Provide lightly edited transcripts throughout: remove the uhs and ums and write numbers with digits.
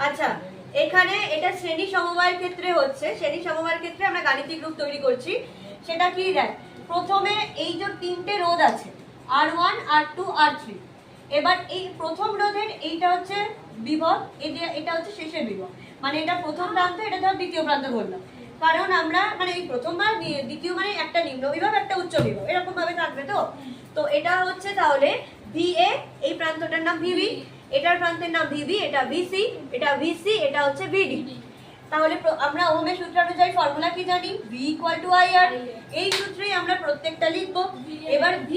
আচ্ছা, এখানে এটা শ্রেণী সমবায়ের ক্ষেত্রে হচ্ছে। শ্রেণী সমবায়ের ক্ষেত্রে আমরা গাণিতিক রূপ তৈরি করছি। সেটা কি দেখ, প্রথমে এই যে তিনটে রোধ আছে R1 R2 R3, এবার এই প্রথম রোধের এইটা হচ্ছে বিভব, এটা হচ্ছে শেষের বিভব, মানে এটা প্রথম প্রান্ত, এটা ধর দ্বিতীয় প্রান্ত ধরলাম, কারণ আমরা মানে এই প্রথম আর দ্বিতীয় মানে একটা নিম্ন বিভব একটা উচ্চ বিভব এরকম ভাবে থাকবে। তো তো এটা হচ্ছে তাহলে VA, এই প্রান্তটার নাম VB, এটার প্রান্তের নাম VB, এটা VC, এটা VC, এটা হচ্ছে VD। তাহলে আমরা ওহমের সূত্র অনুযায়ী ফর্মুলা কি জানি, V = IR। এই সূত্রেই আমরা প্রত্যেকটা লিখব। এবার V,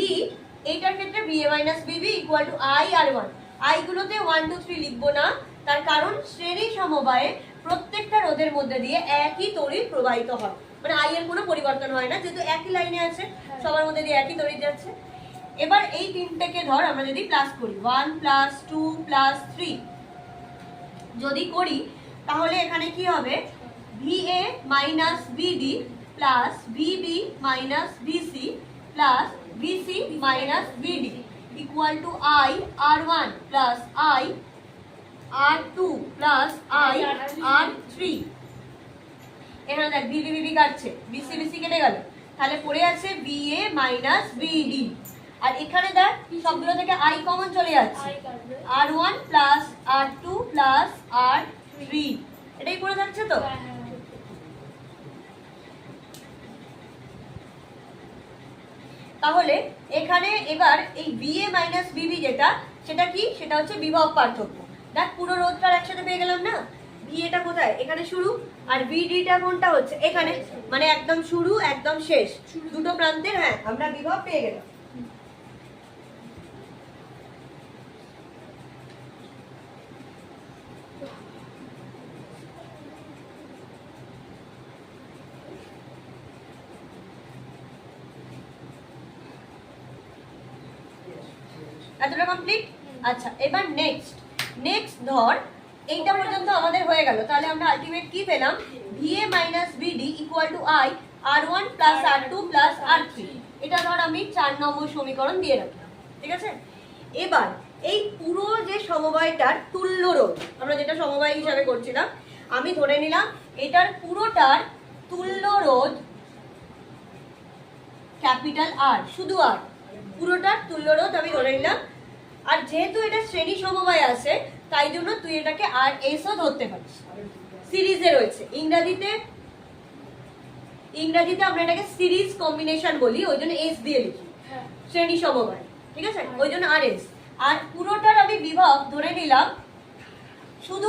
এইটার ক্ষেত্রে VA - VB = IR1। I গুলোতে 1 2 3 লিখব না, তার কারণ শ্রেণী সমবায়ে প্রত্যেকটা রোধের মধ্যে দিয়ে একই তড়িৎ প্রবাহিত হয়, মানে I এর কোনো পরিবর্তন হয় না, যেহেতু একই লাইনে আছে, সবার মধ্যে দিয়ে একই তড়িৎ যাচ্ছে। এবার এই তিনটেকে ধর আমরা যদি প্লাস করি, 1 + 2 + 3 যদি করি, তাহলে এখানে কি হবে, VA - VB plus VB - VC plus VC - VD = IR1 plus IR2 plus IR3। এখানে দেখ VB VB কাটছে, VC VC কেটে গেল, তাহলে পড়ে আছে VA - VD। আর এখানে দেখ সবগুলো থেকে I কমন চলে যাচ্ছে, R1 plus R2 plus R3, এটাই পড়ে যাচ্ছে। তো তাহলে এখানে এবার এই VA - VB যেটা, সেটা কি, সেটা হচ্ছে বিভব পার্থক্য। দেখ পুরো রোধটা একসাথে পেয়ে গেলাম না, VA কোথায়, এখানে শুরু, আর VD কোনটা হচ্ছে এখানে, মানে একদম শুরু একদম শেষ, দুটো প্রান্তের হ্যাঁ আমরা বিভব পেয়ে গেলাম। এতটা কমপ্লিট। আচ্ছা, এবার নেক্সট ধর এইটা পর্যন্ত আমাদের হয়ে গেল, তাহলে আমরা আলটিমেট কি পেলাম, VA - VD = IR1 plus R2 plus R3। এটা ধর আমি 4 নম্বর সমীকরণ দিয়ে রাখলাম, ঠিক আছে। এবার এই পুরো যে সমবায়টার তুল্য রোধ, আমরা যেটা সমবায় হিসাবে করছিলাম, আমি ধরে নিলাম এটার পুরোটার তুল্য রোধ ক্যাপিটাল R, শুধু R, পুরোটার তুল্য রোধ আমি ধরে নিলাম। আর যেহেতু এটা শ্রেণী সমবায় আছে, তাই জন্য তুই এটাকে RS ও ধরতে পারিস, সিরিজে রয়েছে। ইংরেজিতে আমরা এটাকে সিরিজ কম্বিনেশন বলি, ওই জন্য S দিয়ে লিখি, শ্রেণী সমবায়, ঠিক আছে, ওই জন্য RS। আর পুরোটার আমি বিভব ধরে নিলাম শুধু